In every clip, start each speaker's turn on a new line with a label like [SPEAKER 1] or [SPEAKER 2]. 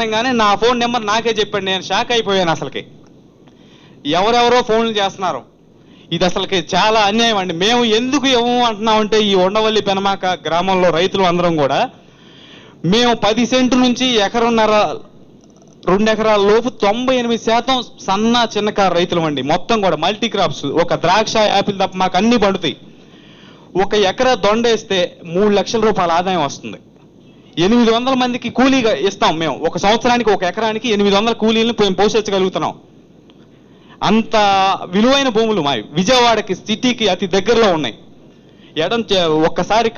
[SPEAKER 1] కానీ నా phone number నాకే చెప్పాడు. నేను షాక్ అయిపోయాను. అసలుకి ఎవరెవరో ఫోన్లు చేస్తున్నారు. ఇది అసలుకి చాలా అన్యాయం అండి. మేము ఎందుకు ఇవ్వము అంటున్నామంటే ఈ ఉండవల్లి పెనమాక గ్రామంలో రైతులు అందరం కూడా మేము 10 సెంటు నుంచి ఎకరున్నర 2 ఎకరాల లోపు 98% సన్న చిన్నకారు రైతులు అండి. మొత్తం కూడా మల్టీ క్రాప్స్, ఒక ద్రాక్ష యాపిల్ తప్ప మాకు అన్ని పండుతాయి. ఒక ఎకరా దొండేస్తే 3 లక్షల రూపాయల ఆదాయం వస్తుంది. 800 మందికి కూలీగా ఇస్తాం మేము. ఒక సంవత్సరానికి ఒక ఎకరానికి 800 కూలీలను పోషించగలుగుతున్నాం. అంత విలువైన భూములు మావి. విజయవాడకి సిటీకి అతి దగ్గరలో ఉన్నాయి. ఒక్కసారి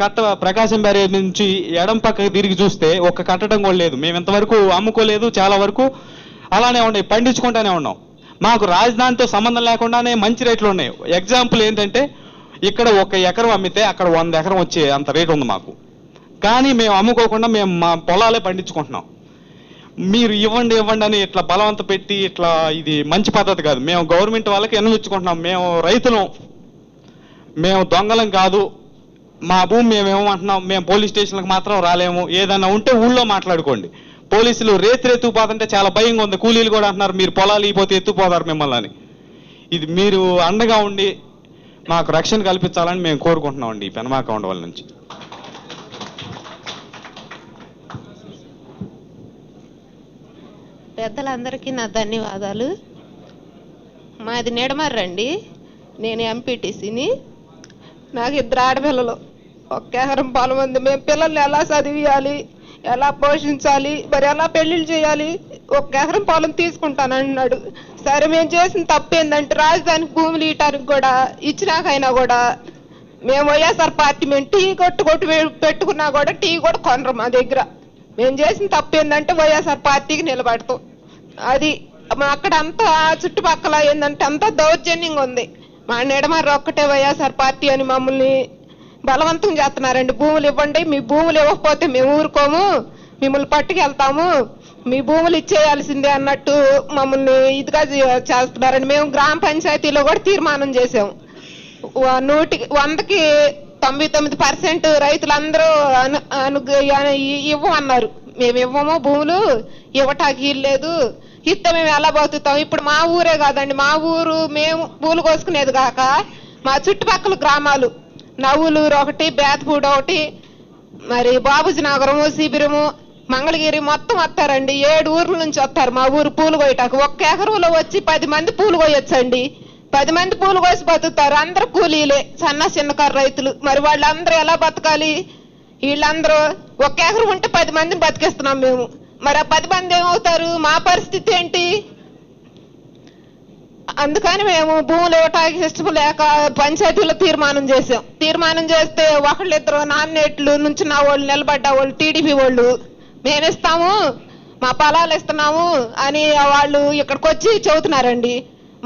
[SPEAKER 1] ప్రకాశం బ్యారేజ్ నుంచి ఎడం పక్కకి తిరిగి చూస్తే ఒక్క కట్టడం కూడా లేదు. మేము ఇంతవరకు అమ్ముకోలేదు. చాలా వరకు అలానే ఉన్నాయి, పండించుకుంటానే ఉన్నాం. మాకు రాజధానితో సంబంధం లేకుండానే మంచి రేట్లు ఉన్నాయి. ఎగ్జాంపుల్ ఏంటంటే ఇక్కడ 1 ఎకరం అమ్మితే అక్కడ 100 ఎకరం వచ్చే అంత రేటు ఉంది మాకు. కానీ మేము అమ్ముకోకుండా మేము మా పొలాలే పండించుకుంటున్నాం. మీరు ఇవ్వండి అని ఇట్లా బలవంత పెట్టి ఇట్లా ఇది మంచి పద్ధతి కాదు. మేము గవర్నమెంట్ వాళ్ళకి ఎన్నుకుంటున్నాం. మేము రైతులం, మేము దొంగలం కాదు. మా భూమి మేమేమంటున్నాం, మేము పోలీస్ స్టేషన్లకు మాత్రం రాలేము. ఏదైనా ఉంటే ఊళ్ళో మాట్లాడుకోండి. పోలీసులు ఎత్తుకుపోతుంటే చాలా భయంగా ఉంది. కూలీలు కూడా అంటున్నారు మీరు పొలాలు ఇపోతే ఎత్తుకుపోతారు మిమ్మల్ని అని. ఇది మీరు అండగా ఉండి మాకు రక్షణ కల్పించాలని మేము కోరుకుంటున్నామండి ఈ పెనమాక ఉండవల్లి నుంచి.
[SPEAKER 2] పెద్దలందరికీ నా ధన్యవాదాలు. మాది నిడమర్రండి. నేను ఎంపీటీసీని. నాకు 2 ఆడపిల్లలు, 1 ఎకరం పొలం ఉంది. మేము పిల్లల్ని ఎలా చదివియాలి, ఎలా పోషించాలి, మరి ఎలా పెళ్లిళ్ళు చేయాలి? 1 ఎకరం పొలం తీసుకుంటానన్నాడు. సరే, మేము చేసిన తప్పు ఏంటంటే రాజధానికి భూములు ఇవ్వటానికి కూడా ఇచ్చినాకైనా కూడా మేము వైఎస్ఆర్ పార్టీ మేము టీ కొట్టు పెట్టుకున్నా కూడా టీ కూడా కొనరు మా దగ్గర. మేము చేసిన తప్పు ఏంటంటే వైఎస్ఆర్ పార్టీకి నిలబడతాం. అది అక్కడ అంతా చుట్టుపక్కల ఏంటంటే అంతా దౌర్జన్యంగా ఉంది. మా నిడమర్ర ఒక్కటే వైఎస్ఆర్ పార్టీ అని మమ్మల్ని బలవంతం చేస్తున్నారండి. భూములు ఇవ్వండి, మీ భూములు ఇవ్వకపోతే మేము ఊరుకోము, మిమ్మల్ని పట్టుకెళ్తాము, మీ భూములు ఇచ్చేయాల్సిందే అన్నట్టు మమ్మల్ని ఇదిగా చేస్తున్నారండి. మేము గ్రామ పంచాయతీలో కూడా తీర్మానం చేసాము. 100కి 99% రైతులందరూ ఇవ్వమన్నారు. మేము ఇవ్వము, భూములు ఇవ్వటానికి ఇల్లేదు, ఇస్తే మేము ఎలా బతుకుతాం? ఇప్పుడు మా ఊరే కాదండి, మా ఊరు మేము పూలు కోసుకునేది కాక మా చుట్టుపక్కల గ్రామాలు నవ్వులూరు ఒకటి, బేతపూడి ఒకటి, మరి బాబుజీ నగరము, శిబిరము, మంగళగిరి మొత్తం వస్తారండి. 7 ఊర్ల నుంచి వస్తారు మా ఊరు పూలు కోయటాకు. 1 ఎకరంలో వచ్చి 10 మంది పూలు కోయొచ్చండి. 10 మంది పూలు కోసి బతుకుతారు. అందరూ కూలీలే, చిన్నకారు రైతులు. మరి వాళ్ళందరూ ఎలా బతకాలి? వీళ్ళందరూ 1 ఎకరం ఉంటే 10 మందిని బతికేస్తున్నాం మేము. మరి ఆ 10 మంది ఏమవుతారు? మా పరిస్థితి ఏంటి? అందుకని మేము భూములు ఇవ్వటానికి ఇష్టం లేక పంచాయతీలో తీర్మానం చేసాం. తీర్మానం చేస్తే 1-2 నామినేట్లు నుంచి నా వాళ్ళు నిలబడ్డ వాళ్ళు టీడీపీ వాళ్ళు మేమిస్తాము, మా పొలాలు ఇస్తున్నాము అని వాళ్ళు ఇక్కడికి వచ్చి చెబుతున్నారండి.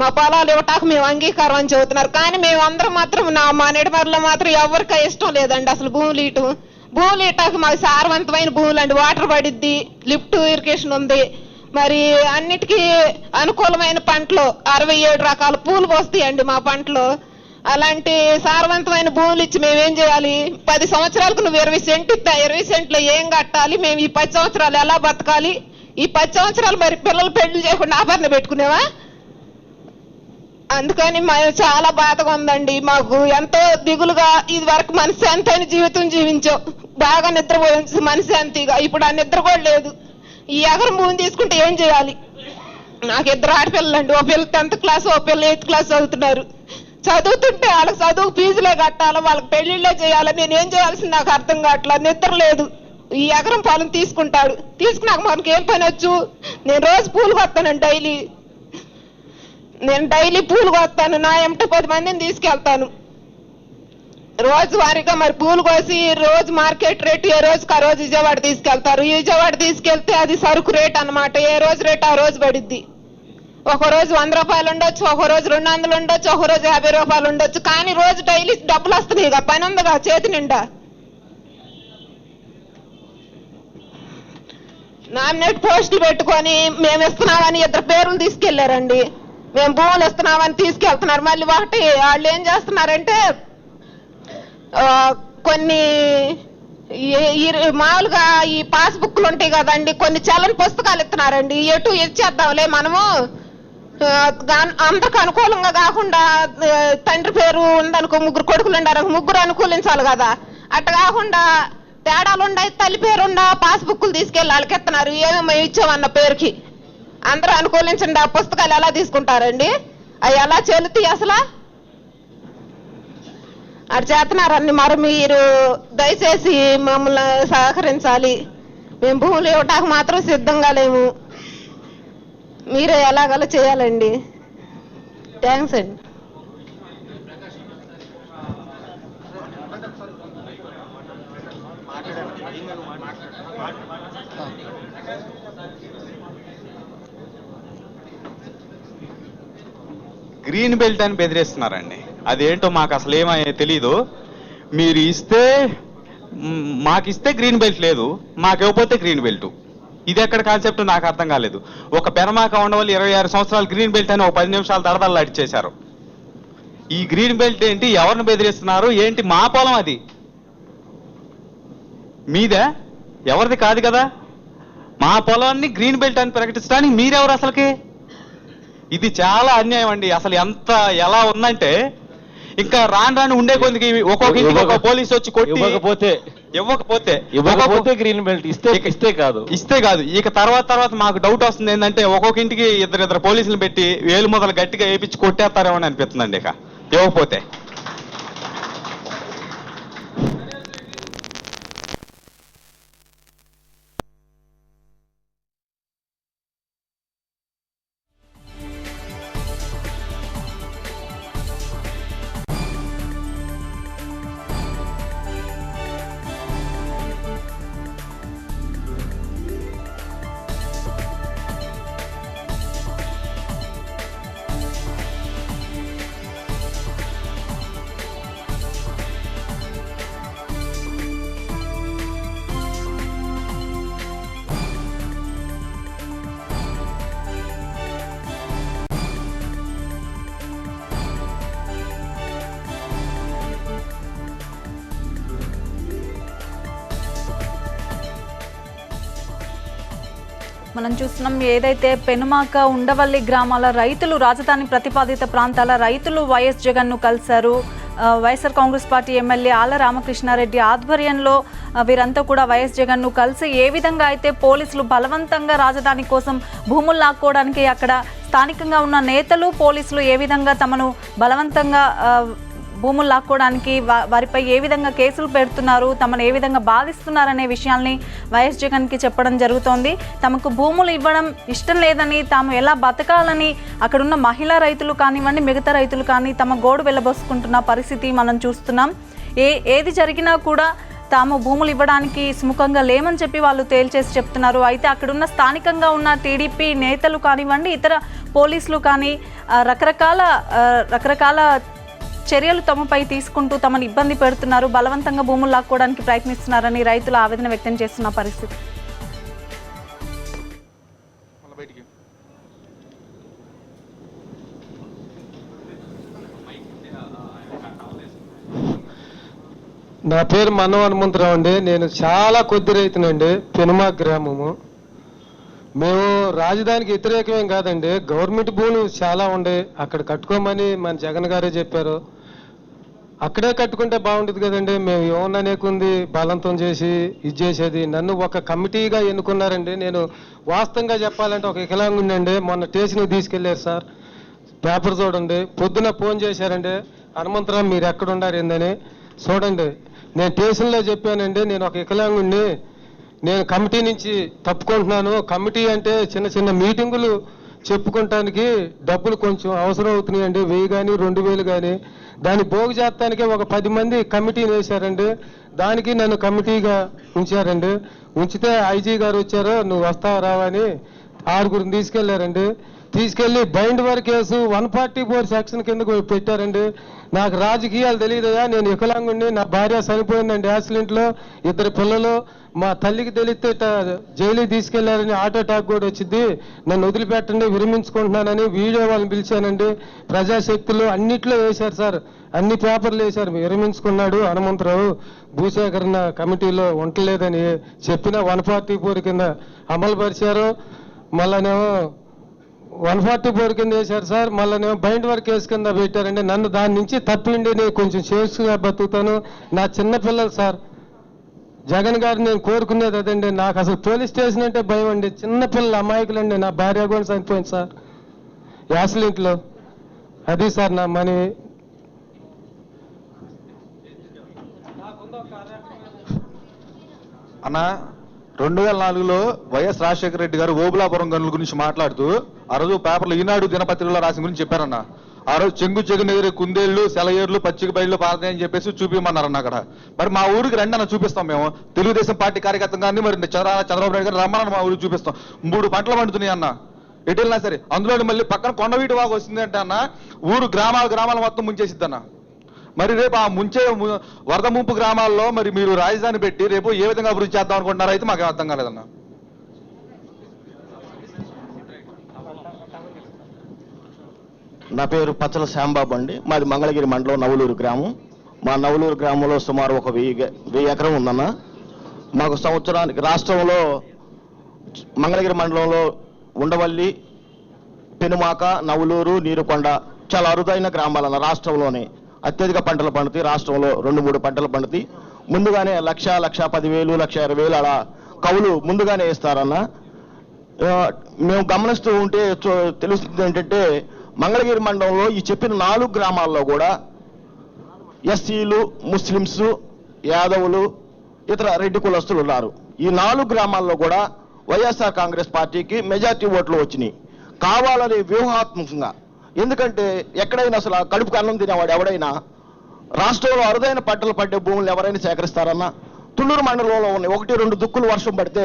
[SPEAKER 2] మా పొలాలు ఇవ్వటానికి మేము అంగీకారం అని చెబుతున్నారు. కానీ మేము అందరం మాత్రం మా నిడమర్లో మాత్రం ఎవరికి ఇష్టం లేదండి అసలు భూములు ఇవ్వటం. భూములు ఇవ్వటానికి మాకు సారవంతమైన భూములు అండి. వాటర్ పడిద్ది, లిఫ్ట్ ఇరిగేషన్ ఉంది, మరి అన్నిటికీ అనుకూలమైన పంటలు 67 రకాల పూలు వస్తాయండి మా పంటలో. అలాంటి సారవంతమైన భూములు ఇచ్చి మేమేం చేయాలి? 10 సంవత్సరాలకు నువ్వు 20 సెంట్లు ఇస్తా, 20 సెంట్లు ఏం కట్టాలి? మేము ఈ 10 సంవత్సరాలు ఎలా బతకాలి? ఈ 10 సంవత్సరాలు మరి పిల్లలు పెళ్లి చేయకుండా ఆభరణ పెట్టుకునేవా? అందుకని మేము చాలా బాధగా ఉందండి. మాకు ఎంతో దిగులుగా ఇది వరకు మనశ్శాంతైన జీవితం జీవించాం. బాగా నిద్రపోయి మనశ్శాంతిగా. ఇప్పుడు ఆ నిద్ర కూడా లేదు. ఈ ఎకరం భూమి తీసుకుంటే ఏం చేయాలి? నాకు 2 ఆడపిల్లలండి. ఓ పిల్ల 10th క్లాస్, ఓ పిల్ల 8th క్లాస్ చదువుతున్నారు. చదువుతుంటే వాళ్ళకి చదువు ఫీజులే కట్టాలి, వాళ్ళకి పెళ్లిళ్ళే చేయాలి. నేను ఏం చేయాల్సింది నాకు అర్థం కావట్లా. నిద్ర లేదు. ఈ ఎకరం పొలం తీసుకుంటాడు. తీసుకున్నాక మనకి ఏం పని వచ్చు? నేను రోజు పూలు కొత్తానండి. నేను డైలీ పూలు కోస్తాను. నా ఎంట 10 మందిని తీసుకెళ్తాను రోజు వారీగా. మరి పూలు కోసి రోజు మార్కెట్ రేటు ఏ రోజుకి ఆ రోజు విజయవాడ తీసుకెళ్తారు. విజయవాడ తీసుకెళ్తే అది సరుకు రేట్ అన్నమాట. ఏ రోజు రేటు ఆ రోజు పడిద్ది. ఒక రోజు 100 రూపాయలు ఉండొచ్చు, ఒక రోజు 200 ఉండొచ్చు, ఒక రోజు 50 రూపాయలు ఉండొచ్చు. కానీ రోజు డైలీ డబ్బులు వస్తున్నాయి. ఇక పని ఉందిగా చేతి నిండా. నామినేట్ పోస్టులు పెట్టుకొని మేము ఇస్తున్నామని 2 పేర్లు తీసుకెళ్లారండి. మేము భూములు ఇస్తున్నామని తీసుకెళ్తున్నారు. మళ్ళీ ఒకటి వాళ్ళు ఏం చేస్తున్నారంటే కొన్ని మామూలుగా ఈ పాస్బుక్లు ఉంటాయి కదండి, కొన్ని చల్లని పుస్తకాలు ఇస్తున్నారండి. ఎటు ఇచ్చేద్దాంలే మనము, అందరికి అనుకూలంగా కాకుండా తండ్రి పేరు ఉందనుకో, 3 కొడుకులు ఉండారు, 3 అనుకూలించాలి కదా. అట్ట కాకుండా తేడాలు ఉండాయి, తల్లి పేరుండ పాస్బుక్లు తీసుకెళ్ళి వాళ్ళకి ఇస్తున్నారు. ఏమేమో ఇచ్చామన్న పేరుకి అందరూ అనుకూలించండి. ఆ పుస్తకాలు ఎలా తీసుకుంటారండి? అవి ఎలా చెల్లుతాయి అసలు? అటు చేస్తున్నారని మరి మీరు దయచేసి మమ్మల్ని సహకరించాలి. మేము భూములు ఇవ్వటానికి మాత్రం సిద్ధంగా లేము. మీరే ఎలాగలా చేయాలండి. థ్యాంక్స్ అండి.
[SPEAKER 1] గ్రీన్ బెల్ట్ అని బెదిరిస్తున్నారండి. అదేంటో మాకు అసలు ఏమో తెలీదు. మీరు ఇస్తే మాకిస్తే గ్రీన్ బెల్ట్ లేదు, మాకు ఇవ్వకపోతే గ్రీన్ బెల్ట్. ఇది ఎక్కడ కాన్సెప్ట్ నాకు అర్థం కాలేదు. ఒక పెనమాక ఉండవల్లి 26 సంవత్సరాలు గ్రీన్ బెల్ట్ అని ఒక 10 నిమిషాలు దడదల్లా అడిచేశారు. ఈ గ్రీన్ బెల్ట్ ఏంటి? ఎవరిని బెదిరిస్తున్నారు ఏంటి? మా పొలం అది, మీదే, ఎవరిది కాదు కదా. మా పొలాన్ని గ్రీన్ బెల్ట్ అని ప్రకటించడానికి మీరెవరు అసలుకి? ఇది చాలా అన్యాయం అండి. అసలు ఎలా ఉందంటే ఇంకా రాను ఉండే కొద్దికి ఒక్కొక్క ఇంటికి ఒక పోలీసు వచ్చి కొట్టి ఇవ్వకపోతే
[SPEAKER 3] గ్రీన్ బెల్ట్ ఇస్తే కాదు.
[SPEAKER 1] ఇక తర్వాత మాకు డౌట్ వస్తుంది ఏంటంటే ఒక్కొక్క ఇంటికి ఇద్దరు పోలీసులు పెట్టి వేలు మొదలు గట్టిగా వేయించి కొట్టేస్తారేమో అని అనిపిస్తుందండి. ఇక ఇవ్వకపోతే
[SPEAKER 4] మనం చూస్తున్నాం ఏదైతే పెనుమాక ఉండవల్లి గ్రామాల రైతులు, రాజధాని ప్రతిపాదిత ప్రాంతాల రైతులు వైఎస్ జగన్ను కలిశారు. వైఎస్ఆర్ కాంగ్రెస్ పార్టీ ఎమ్మెల్యే ఆళ్ల రామకృష్ణారెడ్డి ఆధ్వర్యంలో వీరంతా కూడా వైఎస్ జగన్ను కలిసి ఏ విధంగా అయితే పోలీసులు బలవంతంగా రాజధాని కోసం భూములు లాక్కోవడానికి అక్కడ స్థానికంగా ఉన్న నేతలు పోలీసులు ఏ విధంగా తమను బలవంతంగా భూములు లాక్కోవడానికి వారిపై ఏ విధంగా కేసులు పెడుతున్నారు, తమను ఏ విధంగా బాధిస్తున్నారనే విషయాల్ని వైఎస్ జగన్కి చెప్పడం జరుగుతోంది. తమకు భూములు ఇవ్వడం ఇష్టం లేదని, తాము ఎలా బతకాలని అక్కడున్న మహిళా రైతులు కానివ్వండి, మిగతా రైతులు కానీ తమ గోడు వెళ్ళబోసుకుంటున్న పరిస్థితి మనం చూస్తున్నాం. ఏది జరిగినా కూడా తాము భూములు ఇవ్వడానికి సుముఖంగా లేమని చెప్పి వాళ్ళు తేల్చేసి చెప్తున్నారు. అయితే అక్కడున్న స్థానికంగా ఉన్న టీడీపీ నేతలు కానివ్వండి, ఇతర పోలీసులు కానీ రకరకాల చర్యలు తమపై తీసుకుంటూ తమను ఇబ్బంది పెడుతున్నారు, బలవంతంగా భూములు లాక్కోవడానికి ప్రయత్నిస్తున్నారని రైతులు ఆవేదన వ్యక్తం చేస్తున్న పరిస్థితి.
[SPEAKER 5] నా పేరు మన్నవ హనుమంతరావు అండి. నేను చాలా కొద్ది రైతునండి, పెనుమాక గ్రామము. మేము రాజధానికి వ్యతిరేకమేం కాదండి, గవర్నమెంట్ భూములు చాలా ఉండే అక్కడ కట్టుకోమని మన జగన్ గారే చెప్పారు. అక్కడే కట్టుకుంటే బాగుంటుంది కదండి. మేము ఏమన్నా నీకుంది బలవంతం చేసి ఇది చేసేది. నన్ను ఒక కమిటీగా ఎన్నుకున్నారండి. నేను వాస్తవంగా చెప్పాలంటే ఒక వికలాంగుండండి. మొన్న స్టేషన్కి తీసుకెళ్లారు సార్, పేపర్ చూడండి. పొద్దున ఫోన్ చేశారండి, హనుమంతరావు మీరు ఎక్కడున్నారు ఏందని. చూడండి, నేను స్టేషన్లో చెప్పానండి, నేను ఒక వికలాంగుడిని, నేను కమిటీ నుంచి తప్పుకుంటున్నాను. కమిటీ అంటే చిన్న చిన్న మీటింగులు చెప్పుకోవటానికి డబ్బులు కొంచెం అవసరం అవుతున్నాయండి, 1000 కానీ 2000 కానీ. దాన్ని పోగు చేస్తానికే ఒక 10 మంది కమిటీని వేశారండి. దానికి నన్ను కమిటీగా ఉంచారండి. ఉంచితే ఐజీ గారు వచ్చారు, నువ్వు వస్తావా రావని 6గురిని తీసుకెళ్లారండి. తీసుకెళ్లి బైండ్ వర్క్ కేసు 144 సెక్షన్ కింద పెట్టారండి. నాకు రాజకీయాలు తెలియదయా, నేను వికలాంగుడిని, నా భార్య చనిపోయిందండి యాక్సిడెంట్లో, 2 పిల్లలు, మా తల్లికి తెలిస్తే జైలుకి తీసుకెళ్లారని ఆటో అటాక్ కూడా వచ్చింది, నన్ను వదిలిపెట్టండి విరమించుకుంటున్నానని వీడియో వాళ్ళని పిలిచానండి. ప్రజాశక్తులు అన్నిట్లో వేశారు సార్, అన్ని పేపర్లు వేశారు. విరమించుకున్నాడు హనుమంతరావు, భూసేకరణ కమిటీలో ఉండలేదని చెప్పిన 144 కింద అమలు పరిచారు. మళ్ళానేమో 144 కింద వేశారు సార్. మళ్ళానేమో బైండ్ వర్క్ కేసు కింద పెట్టారండి. నన్ను దాని నుంచి తప్పిండి నేను కొంచెం సేఫ్గా బతుకుతాను. నా చిన్నపిల్లలు సార్, జగన్ గారు నేను కోరుకునేది అదండి. నాకు అసలు పోలీస్ స్టేషన్ అంటే భయం అండి. చిన్నపిల్లలు అమాయకులండి. నా భార్య కూడా చనిపోయింది సార్ యాక్సిడెంట్లో. అది సార్ నా మనీ.
[SPEAKER 3] అన్న 2004లో వైఎస్ రాజశేఖర రెడ్డి గారు ఓబులాపురం గనుల గురించి మాట్లాడుతూ ఆ రోజు పేపర్లో ఈనాడు దినపత్రికలో రాసిన గురించి చెప్పారన్న. ఆ రోజు చెంగు చెగునెగిరే కుందేళ్లు, సెలయేర్లు, పచ్చిక బయళ్ళు పారతాయని చెప్పేసి చూపించమన్నారన్న అక్కడ. మరి మా ఊరికి రండి అన్న, చూపిస్తాం. మేము తెలుగుదేశం పార్టీ కార్యకర్త కానీ మరి చంద్రబాబు నాయుడు గారు రమ్మని మా ఊరికి చూపిస్తాం. 3 పంటలు పండుతున్నాయి అన్న ఎటు వెళ్ళినా సరే. అందులో మళ్ళీ పక్కన కొండవీటి వాగు వస్తుంది అంటే అన్న, ఊరు గ్రామాలు మొత్తం ముంచేసిద్ది అన్న. మరి రేపు ఆ వరద ముంపు గ్రామాల్లో మరి మీరు రాజధాని పెట్టి రేపు ఏ విధంగా అభివృద్ధి చేద్దాం అనుకుంటున్నారో అయితే మాకు అర్థం కాలేదన్న.
[SPEAKER 6] నా పేరు పచ్చల శ్యాంబాబు అండి. మాది మంగళగిరి మండలం నవలూరు గ్రామం. మా నవలూరు గ్రామంలో సుమారు ఒక 1000 ఎకరం ఉందన్న. మాకు సంవత్సరానికి రాష్ట్రంలో మంగళగిరి మండలంలో ఉండవల్లి, పెనుమాక, నవలూరు, నీరుకొండ చాలా అరుదైన గ్రామాలన్న. రాష్ట్రంలోనే అత్యధిక పంటలు పండుతాయి. రాష్ట్రంలో 2-3 పంటలు పండుతాయి. ముందుగానే 1,10,000, 1,20,000 అలా కవులు ముందుగానే వేస్తారన్న. మేము గమనిస్తూ ఉంటే తెలుస్తుంది ఏంటంటే, మంగళగిరి మండలంలో ఈ చెప్పిన 4 గ్రామాల్లో కూడా ఎస్సీలు, ముస్లింస్, యాదవులు, ఇతర రెడ్డి కులస్తులు ఉన్నారు. ఈ 4 గ్రామాల్లో కూడా వైఎస్ఆర్ కాంగ్రెస్ పార్టీకి మెజార్టీ ఓట్లు వచ్చినాయి. కావాలని వ్యూహాత్మకంగా, ఎందుకంటే ఎక్కడైనా అసలు కడుపుకు అన్నం తినేవాడు ఎవడైనా రాష్ట్రంలో అరుదైన పంటలు పడ్డే భూములు ఎవరైనా సేకరిస్తారన్నా. తుళ్ళూరు మండలంలో ఉన్నాయి 1-2 దుక్కులు వర్షం పడితే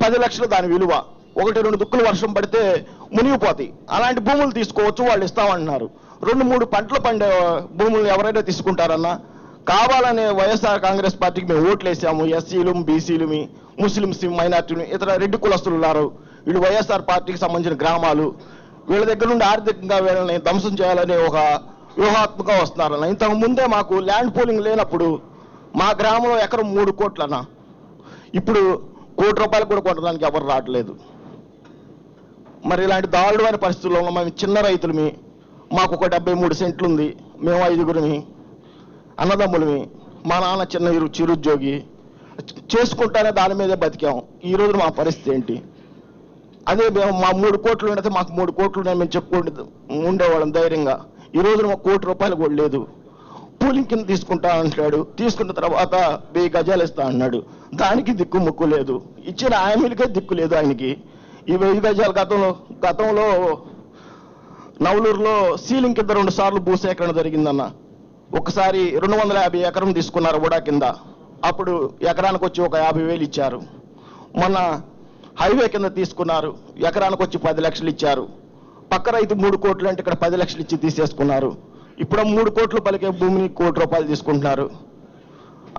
[SPEAKER 6] 10 లక్షలు దాని విలువ. 1-2 దుక్కులు వర్షం పడితే మునిగిపోతాయి. అలాంటి భూములు తీసుకోవచ్చు, వాళ్ళు ఇస్తామంటున్నారు. 2-3 పంటలు పండే భూములు ఎవరైనా తీసుకుంటారన్నా. కావాలనే వైఎస్ఆర్ కాంగ్రెస్ పార్టీకి మేము ఓట్లు వేసాము. ఎస్సీలు, బీసీలు, ముస్లింస్, మైనార్టీలు, ఇతర రెడ్డి కులస్తులు ఉన్నారు. వీళ్ళు వైఎస్ఆర్ పార్టీకి సంబంధించిన గ్రామాలు. వీళ్ళ దగ్గర నుండి ఆర్థికంగా వీళ్ళని ధ్వంసం చేయాలనే ఒక వ్యూహాత్మకంగా వస్తున్నారన్న. ఇంతకు ముందే మాకు ల్యాండ్ పూలింగ్ లేనప్పుడు మా గ్రామంలో ఎకరం 3 కోట్లన్నా. ఇప్పుడు ₹1 కోటి కూడా కొట్టడానికి ఎవరు రావట్లేదు. మరి ఇలాంటి దారుణమైన పరిస్థితుల్లో ఉన్న మేము చిన్న రైతులమి. మాకు ఒక 73 సెంట్లు ఉంది. మేము 5గురిమి అన్నదమ్ములమి. మా నాన్న చిన్న చిరుద్యోగి, చేసుకుంటానే దాని మీదే బతికాం. ఈ రోజు మా పరిస్థితి ఏంటి? అదే మేము మా 3 కోట్లు ఉంటే మాకు 3 కోట్లు మేము చెప్పుకుంటూ ఉండేవాళ్ళం ధైర్యంగా. ఈ రోజున మాకు ₹1 కూడా లేదు. పూలింగ్ కింద తీసుకుంటా అంటాడు. తీసుకున్న తర్వాత 1000 గజాలు ఇస్తా అన్నాడు. దానికి దిక్కు ముక్కు లేదు. ఇచ్చిన హామీలకే దిక్కు లేదు ఆయనకి. ఈ 1000 గజాల గతంలో నవలూరులో సీలింగ్ కింద 2 సార్లు భూసేకరణ జరిగిందన్న. ఒకసారి 250 ఎకరం తీసుకున్నారు కూడా కింద. అప్పుడు ఎకరానికి వచ్చి ఒక 50,000 ఇచ్చారు. మొన్న హైవే కింద తీసుకున్నారు, ఎకరానికి వచ్చి 10 లక్షలు ఇచ్చారు. పక్క రైతు 3 కోట్లు అంటే ఇక్కడ 10 లక్షలు ఇచ్చి తీసేసుకున్నారు. ఇప్పుడు 3 కోట్లు పలికే భూమిని ₹1 తీసుకుంటున్నారు.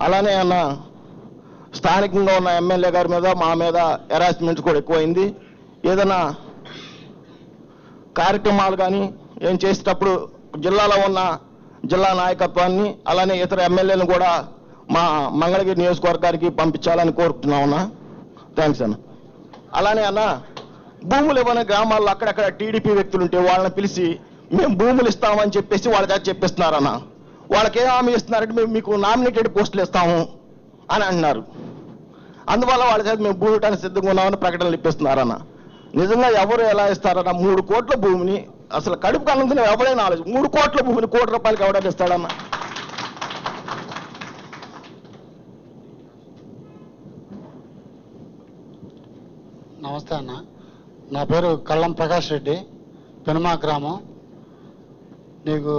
[SPEAKER 6] అలానే అన్న, స్థానికంగా ఉన్న ఎమ్మెల్యే గారి మీద మా మీద హెరాస్మెంట్ కూడా ఎక్కువైంది. ఏదైనా కార్యక్రమాలు కానీ ఏం చేసేటప్పుడు జిల్లాలో ఉన్న జిల్లా నాయకత్వాన్ని అలానే ఇతర ఎమ్మెల్యేలను కూడా మా మంగళగిరి నియోజకవర్గానికి పంపించాలని కోరుతున్నాం అన్న. థ్యాంక్స్ అన్న. అలానే అన్న, భూములు ఇవ్వని గ్రామాల్లో అక్కడక్కడ టీడీపీ వ్యక్తులు ఉంటే వాళ్ళని పిలిచి మేము భూములు ఇస్తామని చెప్పేసి వాళ్ళ చేత చెప్పిస్తున్నారన్న. వాళ్ళకి ఏ హామీ ఇస్తున్నారంటే మేము మీకు నామినేటెడ్ పోస్టులు ఇస్తాము అని అంటున్నారు. అందువల్ల వాళ్ళ చేత మేము భూమి ఇవ్వడానికి సిద్ధంగా ఉన్నామని ప్రకటనలు ఇప్పిస్తున్నారన్న. నిజంగా ఎవరు ఎలా ఇస్తారన్న? 3 కోట్ల భూమిని అసలు కడుపు కన్నుకునే ఎవరైనా ఆలోచన. 3 కోట్ల భూమిని ₹1 ఎవడైనా ఇస్తాడన్న?
[SPEAKER 7] నమస్తే అన్న, నా పేరు కళ్ళం ప్రకాష్ రెడ్డి, పెనుమా గ్రామం. నీకు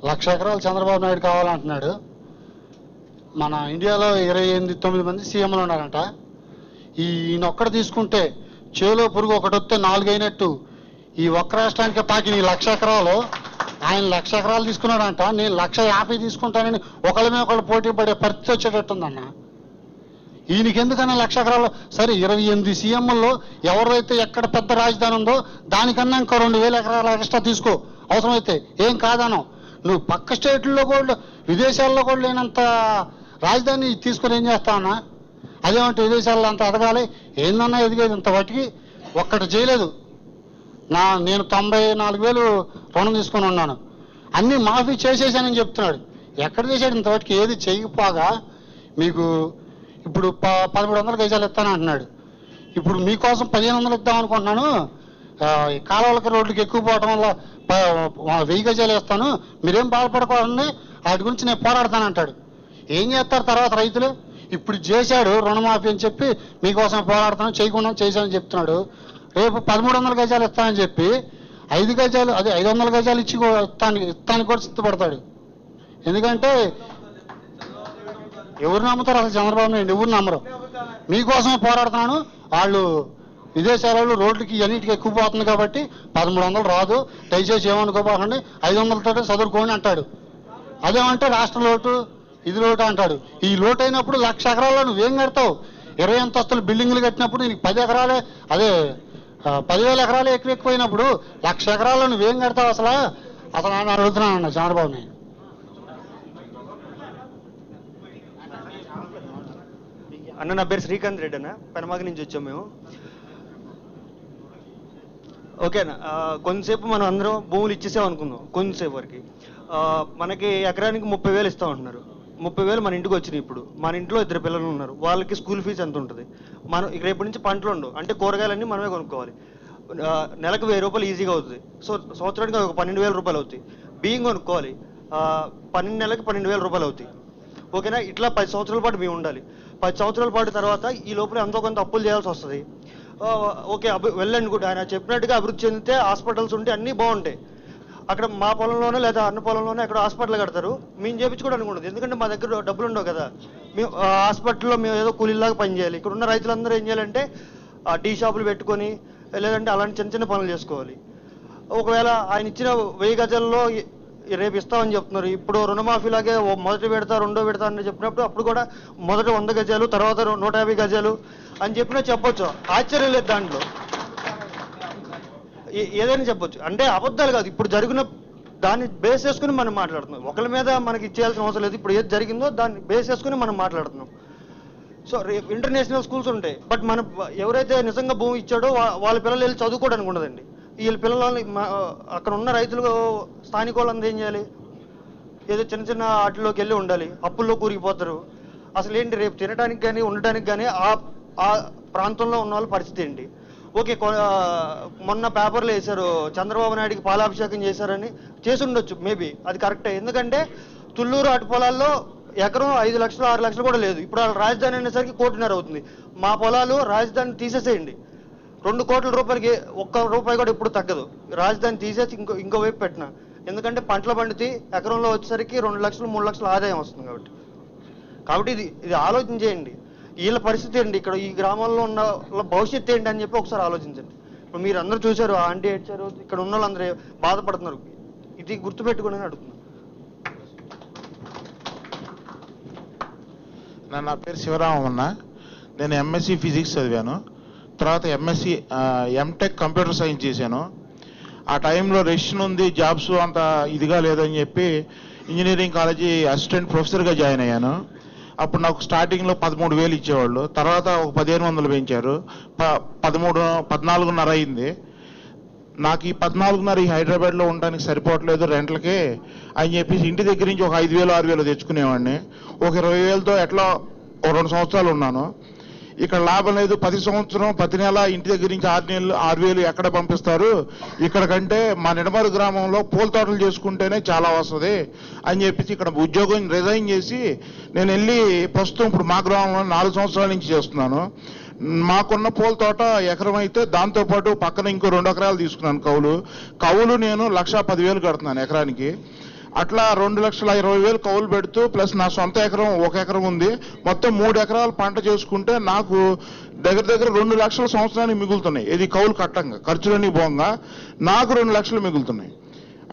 [SPEAKER 7] 1,00,000 ఎకరాలు చంద్రబాబు నాయుడు కావాలంటున్నాడు. మన ఇండియాలో 29 మంది సీఎంలు ఉన్నారంట. ఈయన ఒక్కడు తీసుకుంటే చేలో పురుగు ఒకటి వస్తే 4 అయినట్టు ఈ ఒక్క రాష్ట్రానికే పాకి 1,00,000 ఎకరాలు, ఆయన 1,00,000 ఎకరాలు తీసుకున్నాడంట, నేను 1,50,000 తీసుకుంటానని ఒకళ్ళ మీద ఒకళ్ళు పోటీ పడే పరిస్థితి వచ్చేటట్టుందన్న. ఈయనకి ఎందుకన్నా 1,00,000 ఎకరాలు? సరే 28 సీఎంల్లో ఎవరైతే ఎక్కడ పెద్ద రాజధాని ఉందో దానికన్నా ఇంకో 2,000 ఎకరాల ఎక్స్ట్రా తీసుకో అవసరమైతే, ఏం కాదను. నువ్వు పక్క స్టేట్లలో కూడా విదేశాల్లో కూడా లేనంత రాజధాని తీసుకొని ఏం చేస్తావన్నా? అదేమంటే విదేశాల్లో అంత ఎదగాలి, ఏందన్నా ఎదిగేది? ఇంత వాటికి ఒక్కటి చేయలేదు. నేను 94,000 రుణం తీసుకొని ఉన్నాను, అన్ని మాఫీ చేసేసానని చెప్తున్నాడు. ఎక్కడ చేశాడు ఇంతవరకు? ఏది చేయకపోగా మీకు ఇప్పుడు 1,300 గజాలు ఇస్తానంటున్నాడు. ఇప్పుడు మీకోసం 1,500 ఇద్దాం అనుకుంటున్నాను. కాలువలకి రోడ్లకి ఎక్కువ పోవటం వల్ల 1000 గజాలు వేస్తాను, మీరేం బాధపడకూడదండి, వాటి గురించి నేను పోరాడతానంటాడు. ఏం చేస్తారు తర్వాత రైతులు? ఇప్పుడు చేశాడు రుణమాఫీ అని చెప్పి మీకోసం పోరాడతాను, చేయకుండా చేశానని చెప్తున్నాడు. రేపు 1,300 గజాలు ఇస్తానని చెప్పి 5 గజాలు, అదే 500 గజాలు ఇచ్చి ఇస్తానికి కూడా సిద్ధపడతాడు. ఎందుకంటే ఎవరు నమ్ముతారు అసలు చంద్రబాబు నాయుడు? ఎవరు నమ్మరు. మీకోసమే పోరాడుతున్నాను, వాళ్ళు విదేశాలలో రోడ్లకి అన్నిటికీ ఎక్కువ పోతుంది కాబట్టి 1,300 రాదు, దయచేసి ఏమనుకోపోకండి, 500తోటే చదువుకోండి అంటాడు. అదేమంటే రాష్ట్ర లోటు, ఇది లోటు అంటాడు. ఈ లోటు అయినప్పుడు 1,00,000 ఎకరాల్లో నువ్వేం కడతావు? 20 అంతస్తులు బిల్డింగ్లు కట్టినప్పుడు నీకు 10 ఎకరాలే, అదే 10,000 ఎకరాలే ఎక్కువైనప్పుడు 1,00,000 ఎకరాల్లో నువ్వేం కడతావు అసలు? నేను అడుగుతున్నాను చంద్రబాబుని.
[SPEAKER 8] అన్న, నా పేరు శ్రీకాంత్ రెడ్డి అన్న, పెనమాక నుంచి వచ్చాం మేము. ఓకేనా, కొంతసేపు మనం అందరం భూములు ఇచ్చేసాం అనుకుందాం. కొంతసేపు వరకు మనకి ఎకరానికి 30,000 ఇస్తాం అంటున్నారు. 30,000 మన ఇంటికి వచ్చినాయి. ఇప్పుడు మన ఇంట్లో 2 పిల్లలు ఉన్నారు, వాళ్ళకి స్కూల్ ఫీజు ఎంత ఉంటుంది? మనం రేపటి నుంచి పంటలు ఉండవు అంటే కూరగాయలన్నీ మనమే కొనుక్కోవాలి. నెలకు 1,000 రూపాయలు ఈజీగా అవుతుంది. సో సంవత్సరానికి ఒక 12,000 రూపాయలు అవుతాయి. బియ్యం కొనుక్కోవాలి, 12 నెలలకి 12,000 రూపాయలు అవుతాయి. ఓకేనా, ఇట్లా 10 సంవత్సరాల పాటు మేము ఉండాలి. 10 సంవత్సరాల పాటు తర్వాత ఈ లోపల ఎంతో కొంత అప్పులు చేయాల్సి వస్తుంది. ఓకే, వెళ్ళండి కూడా ఆయన చెప్పినట్టుగా అభివృద్ధి చెందితే హాస్పిటల్స్ ఉంటే అన్నీ బాగుంటాయి. అక్కడ మా పొలంలోనే లేదా అన్న పొలంలోనే అక్కడ హాస్పిటల్ కడతారు, మేము చేయించుకోవడానికి ఉండదు. ఎందుకంటే మా దగ్గర డబ్బులు ఉండవు కదా. మేము హాస్పిటల్లో మేము ఏదో కూలీలాగా పనిచేయాలి. ఇక్కడ ఉన్న రైతులందరూ ఏం చేయాలంటే టీ షాపులు పెట్టుకొని లేదంటే అలాంటి చిన్న చిన్న పనులు చేసుకోవాలి. ఒకవేళ ఆయన ఇచ్చిన 1000 గజాల్లో రేపు ఇస్తామని చెప్తున్నారు. ఇప్పుడు రుణమాఫీలాగే మొదటి విడత, రెండో విడత అని చెప్పినప్పుడు అప్పుడు కూడా మొదట 100 గజాలు, తర్వాత 150 గజాలు అని చెప్పినా చెప్పొచ్చు, ఆశ్చర్యం లేదు దాంట్లో. ఏదైనా చెప్పొచ్చు, అంటే అబద్ధాలు కాదు. ఇప్పుడు జరిగిన దాన్ని బేస్ చేసుకుని మనం మాట్లాడుతున్నాం. ఒకరి మీద మనకి ఇచ్చేయాల్సిన అవసరం లేదు. ఇప్పుడు ఏది జరిగిందో దాన్ని బేస్ చేసుకుని మనం మాట్లాడుతున్నాం. సో రేపు ఇంటర్నేషనల్ స్కూల్స్ ఉంటాయి, బట్ మన ఎవరైతే నిజంగా భూమి ఇచ్చాడో వాళ్ళ పిల్లలు వెళ్ళి చదువుకోవడానికి ఉండదండి. వీళ్ళ పిల్లలని అక్కడ ఉన్న రైతులు స్థానిక వాళ్ళందరూ ఏం చేయాలి? ఏదో చిన్న చిన్న వాటిలోకి వెళ్ళి ఉండాలి, అప్పుల్లో కూరిగిపోతారు. అసలు ఏంటి రేపు తినడానికి కానీ ఉండడానికి కానీ ఆ ప్రాంతంలో ఉన్న వాళ్ళ పరిస్థితి ఏంటి? ఓకే, మొన్న పేపర్లో వేశారు చంద్రబాబు నాయుడికి పాలాభిషేకం చేశారని, చేసి ఉండొచ్చు మేబీ, అది కరెక్టే. ఎందుకంటే తుళ్ళూరు అటు పొలాల్లో ఎకరం 5 లక్షలు 6 లక్షలు కూడా లేదు. ఇప్పుడు వాళ్ళ రాజధాని అనేసరికి 1,50,000 అవుతుంది. మా పొలాలు రాజధాని తీసేసేయండి, 2 కోట్ల రూపాయలకి 1 రూపాయి కూడా ఇప్పుడు తగ్గదు. రాజధాని తీసేసి ఇంకో వైపు పెట్టిన, ఎందుకంటే పంటలు పండితే ఎకరంలో వచ్చేసరికి 2 లక్షలు 3 లక్షలు ఆదాయం వస్తుంది. కాబట్టి ఇది ఆలోచన చేయండి. వీళ్ళ పరిస్థితి ఏంటి, ఇక్కడ ఈ గ్రామంలో ఉన్న భవిష్యత్తు ఏంటి అని చెప్పి ఒకసారి ఆలోచించండి. ఇప్పుడు మీరు అందరూ చూశారు, ఆంటీ ఏడ్చారు, ఇక్కడ ఉన్న వాళ్ళందరూ బాధపడుతున్నారు. ఇది గుర్తుపెట్టుకుని అడుగుతున్నాను.
[SPEAKER 9] నా పేరు శివరామన్న, నేను ఎంఎస్సి ఫిజిక్స్ చదివాను, తర్వాత ఎంఎస్సి ఎంటెక్ కంప్యూటర్ సైన్స్ చేశాను. ఆ టైంలో రెషన్ ఉంది, జాబ్స్ అంత ఇదిగా లేదని చెప్పి ఇంజనీరింగ్ కాలేజీ అసిస్టెంట్ ప్రొఫెసర్గా జాయిన్ అయ్యాను. అప్పుడు నాకు స్టార్టింగ్లో 13,000 ఇచ్చేవాళ్ళు, తర్వాత ఒక 1,500 పెంచారు, 14,500 అయింది. నాకు ఈ 14,500 ఈ హైదరాబాద్లో ఉండడానికి సరిపోవట్లేదు రెంట్లకి అని చెప్పేసి ఇంటి దగ్గర నుంచి ఒక 5,000 6,000 తెచ్చుకునేవాడిని. ఒక 20,000తో ఎట్లా 2 సంవత్సరాలు ఉన్నాను. ఇక్కడ లాభం లేదు, ప్రతి నెల ఇంటి దగ్గర నుంచి 6,000 ఎక్కడ పంపిస్తారు, ఇక్కడ కంటే మా నిడమరు గ్రామంలో పూల తోటలు చేసుకుంటేనే చాలా వస్తుంది అని చెప్పేసి ఇక్కడ ఉద్యోగం రిజైన్ చేసి నేను వెళ్ళి ప్రస్తుతం ఇప్పుడు మా గ్రామంలో 4 సంవత్సరాల నుంచి చేస్తున్నాను. మాకున్న పూల తోట ఎకరం అయితే దాంతోపాటు పక్కన ఇంకో 2 ఎకరాలు తీసుకున్నాను కౌలు నేను 1,10,000 కడుతున్నాను ఎకరానికి. అట్లా 2,20,000 కౌలు పెడుతూ ప్లస్ నా సొంత ఎకరం 1 ఎకరం ఉంది, మొత్తం 3 ఎకరాలు పంట చేసుకుంటే నాకు దగ్గర దగ్గర 2 లక్షల సంవత్సరానికి మిగులుతున్నాయి. ఇది కౌలు కట్టంగా ఖర్చులన్నీ పోగా నాకు 2 లక్షలు మిగులుతున్నాయి.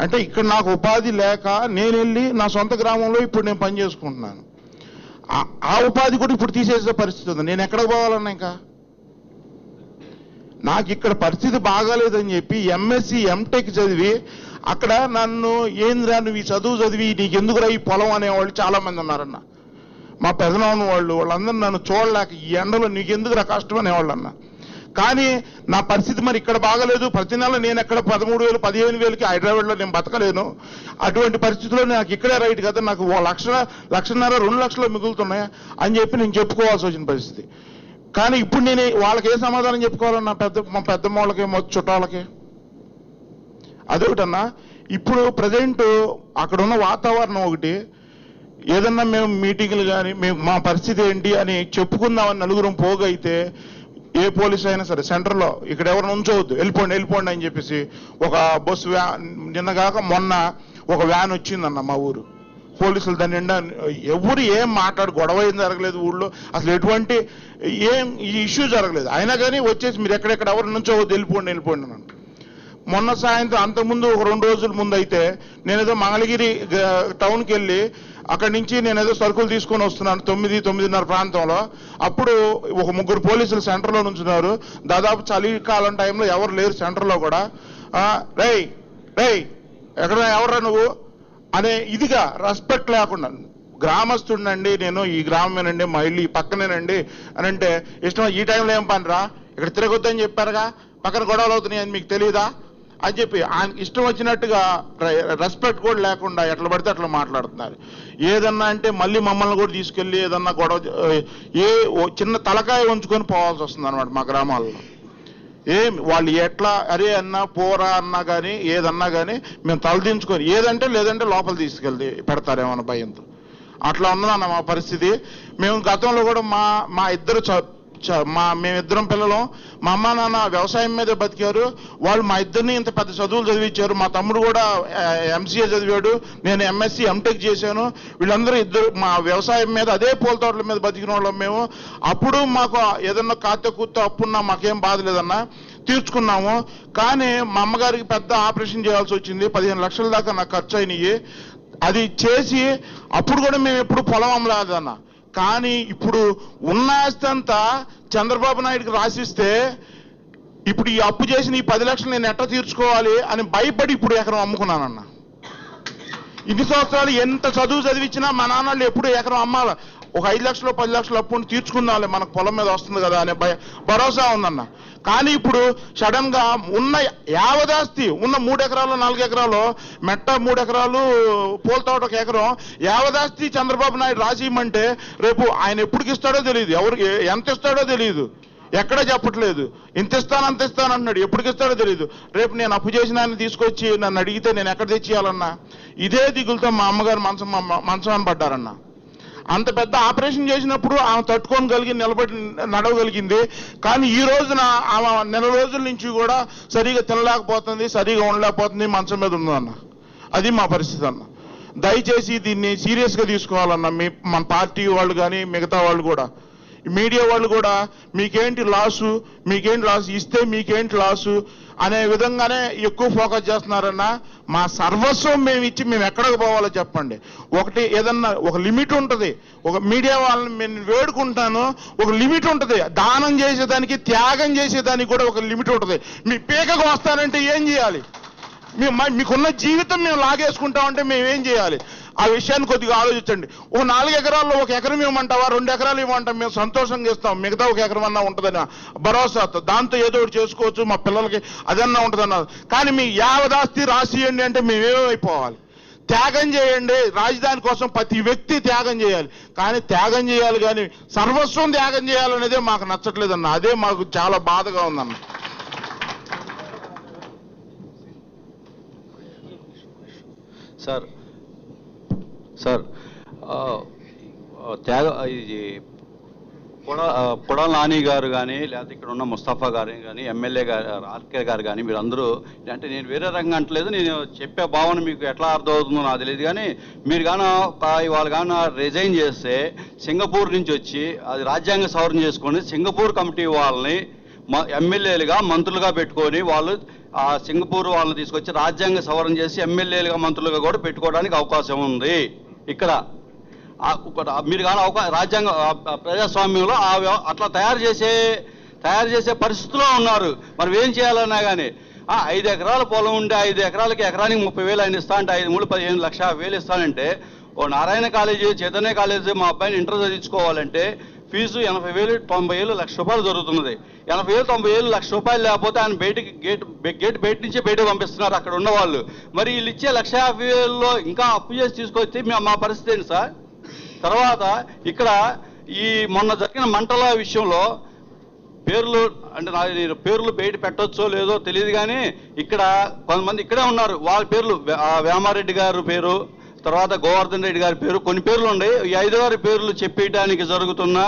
[SPEAKER 9] అంటే ఇక్కడ నాకు ఉపాధి లేక నేను వెళ్ళి నా సొంత గ్రామంలో ఇప్పుడు నేను పని చేసుకుంటున్నాను. ఆ ఉపాధి కూడా ఇప్పుడు తీసేసే పరిస్థితి ఉంది. నేను ఎక్కడికి పోవాలన్నా ఇంకా నాకు ఇక్కడ పరిస్థితి బాగాలేదని చెప్పి ఎంఎస్సి ఎంటెక్ చదివి అక్కడ నన్ను ఏంద్రా నువ్వు ఈ చదువు చదివి నీకెందుకురా ఈ పొలం అనేవాళ్ళు చాలా మంది ఉన్నారన్న. మా పెదనాన్న వాళ్ళందరూ నన్ను చూడలేక ఈ ఎండలో నీకెందుకురా కష్టం అనేవాళ్ళు అన్న. కానీ నా పరిస్థితి మరి ఇక్కడ బాగలేదు. ప్రతి నెల నేను ఎక్కడ 13,000 15,000కి హైదరాబాద్లో నేను బతకలేను. అటువంటి పరిస్థితుల్లో నాకు ఇక్కడే రైట్ కదా, నాకు 1,00,000 2 లక్షలు మిగులుతున్నాయి అని చెప్పి నేను చెప్పుకోవాల్సి వచ్చిన పరిస్థితి. కానీ ఇప్పుడు నేను వాళ్ళకి ఏ సమాధానం చెప్పుకోవాలన్నా మా పెద్దమ్మ వాళ్ళకి చుట్టాలకి అదొకటన్నా. ఇప్పుడు ప్రజెంట్ అక్కడ ఉన్న వాతావరణం ఒకటి, ఏదన్నా మేము మీటింగ్లు కానీ మా పరిస్థితి ఏంటి అని చెప్పుకుందామని నలుగురం పోగైతే ఏ పోలీస్ అయినా సరే సెంటర్లో ఇక్కడ ఎవరు ఉంచవద్దు, వెళ్ళిపోండి అని చెప్పేసి ఒక బస్సు నిన్నగాక మొన్న ఒక వ్యాన్ వచ్చిందన్న మా ఊరు. పోలీసులు దాని నిండా ఎవరు ఏం మాట్లాడు గొడవ ఏం జరగలేదు ఊళ్ళో, అసలు ఎటువంటి ఏం ఈ ఇష్యూ జరగలేదు. అయినా కానీ వచ్చేసి మీరు ఎక్కడెక్కడ ఎవరు నుంచోవద్దు, వెళ్ళిపోండి అన్నాను. మొన్న సాయంత్రం అంతకుముందు ఒక 2 రోజుల ముందు అయితే నేనేదో మంగళగిరి టౌన్కి వెళ్ళి అక్కడి నుంచి నేనేదో సరుకులు తీసుకొని వస్తున్నాను 9-9:30 ప్రాంతంలో. అప్పుడు ఒక 3 పోలీసులు సెంటర్లో నుంచున్నారు. దాదాపు చలికాలం టైంలో ఎవరు లేరు సెంటర్లో కూడా. రేయ్ ఎక్కడ ఎవర్రా నువ్వు అనే ఇదిగా రెస్పెక్ట్ లేకుండా, గ్రామస్తుడినండి నేను, ఈ గ్రామమేనండి, మా ఇల్లు ఈ పక్కనేనండి అని అంటే ఇష్టం ఈ టైంలో ఏం పనిరా ఇక్కడ తిరగొద్దని చెప్పారుగా, పక్కన గొడవలు అవుతున్నాయి అని మీకు తెలియదా అని చెప్పి ఆయన ఇష్టం వచ్చినట్టుగా రెస్పెక్ట్ కూడా లేకుండా ఎట్లా పడితే అట్లా మాట్లాడుతున్నారు. ఏదన్నా అంటే మళ్ళీ మమ్మల్ని కూడా తీసుకెళ్ళి ఏదన్నా గొడవ చిన్న తలకాయ ఉంచుకొని పోవాల్సి వస్తుంది అనమాట మా గ్రామాల్లో. వాళ్ళు ఎట్లా అరే అన్నా పోరా అన్నా కానీ ఏదన్నా కానీ మేము తలదించుకొని లేదంటే లోపల తీసుకెళ్ళి పెడతారేమన్న భయంతో అట్లా ఉన్నదన్న మా పరిస్థితి. మేము గతంలో కూడా మేమిద్దరం పిల్లలం, మా అమ్మ నాన్న వ్యవసాయం మీదే బతికారు. వాళ్ళు మా ఇద్దరిని ఇంత పెద్ద చదువులు చదివించారు. మా తమ్ముడు కూడా ఎంసీఏ చదివాడు, నేను ఎంఎస్సి ఎంటెక్ చేశాను. వీళ్ళందరూ మా వ్యవసాయం మీద అదే పూల తోటల మీద బతికిన వాళ్ళం మేము. అప్పుడు మాకు ఏదన్నా కాస్త కూత అప్పున్నా మాకేం బాధ లేదన్నా, తీర్చుకున్నాము. కానీ మా అమ్మగారికి పెద్ద ఆపరేషన్ చేయాల్సి వచ్చింది, 15 లక్షల దాకా నాకు ఖర్చు అయినాయి. అది చేసి అప్పుడు కూడా మేము ఎప్పుడు పొలం అమ్మలేదన్నా. కానీ ఇప్పుడు ఉన్న ఆస్తి అంతా చంద్రబాబు నాయుడుకి రాసిస్తే ఇప్పుడు ఈ అప్పు చేసిన ఈ 10 లక్షలు నేను ఎట్లా తీర్చుకోవాలి అని భయపడి ఇప్పుడు ఎకరం అమ్ముకున్నానన్న. ఇన్ని సంవత్సరాలు ఎంత చదువు చదివించినా మా నాన్నళ్ళు ఎప్పుడు ఎకరం అమ్మాలి, ఒక 5 లక్షలు 10 లక్షలు అప్పుని తీర్చుకుందాలి, మనకు పొలం మీద వస్తుంది కదా అనే భరోసా ఉందన్న. కానీ ఇప్పుడు సడన్ గా ఉన్న యావదాస్తి ఉన్న 3 ఎకరాలు 4 ఎకరాలు మెట్ట 3 ఎకరాలు పూల తోట 1 ఎకరం యావదాస్తి చంద్రబాబు నాయుడు రాసియమంటే రేపు ఆయన ఎప్పటికి ఇస్తాడో తెలియదు, ఎవరికి ఎంత ఇస్తాడో తెలియదు, ఎక్కడ చెప్పట్లేదు. ఇంత ఇస్తాను అంత ఇస్తాను అంటున్నాడు, ఎప్పటికి ఇస్తాడో తెలియదు. రేపు నేను అప్పు చేసిన ఆయన తీసుకొచ్చి నన్ను అడిగితే నేను ఎక్కడ తెచ్చియాలన్నా ఇదే దిగులతో మా అమ్మగారు మంచం పడ్డారన్నా. అంత పెద్ద ఆపరేషన్ చేసినప్పుడు ఆమె తట్టుకోగలిగి నడవగలిగింది. కానీ ఈ రోజున ఆమె నెల రోజుల నుంచి కూడా సరిగా తినలేకపోతుంది, సరిగా ఉండలేకపోతుంది, మంచం మీద ఉందన్న. అది మా పరిస్థితి అన్న. దయచేసి దీన్ని సీరియస్గా తీసుకోవాలన్న మన పార్టీ వాళ్ళు కానీ మిగతా వాళ్ళు కూడా, మీడియా వాళ్ళు కూడా మీకేంటి లాసు ఇస్తే మీకేంటి లాసు అనే విధంగానే ఎక్కువ ఫోకస్ చేస్తున్నారన్న. మా సర్వస్వం మేము ఇచ్చి మేము ఎక్కడికి పోవాలో చెప్పండి. ఒకటి ఏదన్నా ఒక లిమిట్ ఉంటుంది, ఒక మీడియా వాళ్ళని నేను వేడుకుంటాను, ఒక లిమిట్ ఉంటుంది. దానం చేసేదానికి త్యాగం చేసేదానికి కూడా ఒక లిమిట్ ఉంటుంది. మీ పీకకు వస్తానంటే ఏం చేయాలి? మీకున్న జీవితం మేము లాగేసుకుంటామంటే మేమేం చేయాలి? ఆ విషయాన్ని కొద్దిగా ఆలోచించండి. ఒక 4 ఎకరాల్లో 1 ఎకరం ఇవ్వమంటావా, 2 ఎకరాలు ఇవ్వమంటాం, మేము సంతోషంగా ఇస్తాం. మిగతా 1 ఎకరం అన్నా ఉంటుందని భరోసాతో దాంతో ఏదో ఒకటి చేసుకోవచ్చు, మా పిల్లలకి అదన్నా ఉంటుందన్నారు. కానీ మీ యావదాస్తి రాసియండి అంటే మేమేమైపోవాలి? త్యాగం చేయండి, రాజధాని కోసం ప్రతి వ్యక్తి త్యాగం చేయాలి. కానీ త్యాగం చేయాలి కానీ సర్వస్వం త్యాగం చేయాలనేదే మాకు నచ్చట్లేదన్న. అదే మాకు చాలా బాధగా ఉందన్న.
[SPEAKER 10] సార్ పొడల నాని గారు కానీ లేకపోతే ఇక్కడ ఉన్న ముస్తఫా గారు కానీ ఎమ్మెల్యే గారు ఆర్కే గారు కానీ మీరు అందరూ అంటే నేను వేరే రకంగా అంటలేదు, నేను చెప్పే భావన మీకు ఎట్లా అర్థమవుతుందో నాకు తెలియదు. కానీ మీరు కానీ ఇవాళ కానీ రిజైన్ చేస్తే సింగపూర్ నుంచి వచ్చి అది రాజ్యాంగ సవరణ చేసుకొని సింగపూర్ కమిటీ వాళ్ళని ఎమ్మెల్యేలుగా మంత్రులుగా పెట్టుకొని వాళ్ళు ఆ సింగపూర్ వాళ్ళని తీసుకొచ్చి రాజ్యాంగ సవరణ చేసి ఎమ్మెల్యేలుగా మంత్రులుగా కూడా పెట్టుకోవడానికి అవకాశం ఉంది. ఇక్కడ మీరు కానీ రాజ్యాంగ ప్రజాస్వామ్యంలో అట్లా తయారు చేసే పరిస్థితిలో ఉన్నారు. మరి ఏం చేయాలన్నా కానీ 5 ఎకరాల పొలం ఉంటే 5 ఎకరాలకి ఎకరానికి 30,000 ఆయన ఇస్తా అంటే 5 3 15 లక్షలు ఇస్తానంటే ఓ నారాయణ కాలేజీ చైతన్య కాలేజీ మా అబ్బాయిని ఇంటర్ చదివించుకోవాలంటే ఫీజు 80,000 90,000 లక్ష రూపాయలు జరుగుతున్నది. 80,000 90,000 లక్ష రూపాయలు లేకపోతే ఆయన బయటికి గేట్ బయట నుంచి బయటకు పంపిస్తున్నారు అక్కడ ఉన్న వాళ్ళు. మరి వీళ్ళు ఇచ్చే 1,50,000లో ఇంకా అప్పు చేసి తీసుకొచ్చి మా పరిస్థితి ఏంటి సార్? తర్వాత ఇక్కడ ఈ మొన్న జరిగిన మంటల విషయంలో పేర్లు అంటే నేను పేర్లు బయట పెట్టొచ్చో లేదో తెలియదు, కానీ ఇక్కడ కొంతమంది ఇక్కడే ఉన్నారు, వాళ్ళ పేర్లు వేమారెడ్డి గారి పేరు, తర్వాత గోవర్ధన్ రెడ్డి గారి పేరు, కొన్ని పేర్లు ఉన్నాయి. ఈ 5 పేర్లు చెప్పేయడానికి జరుగుతున్న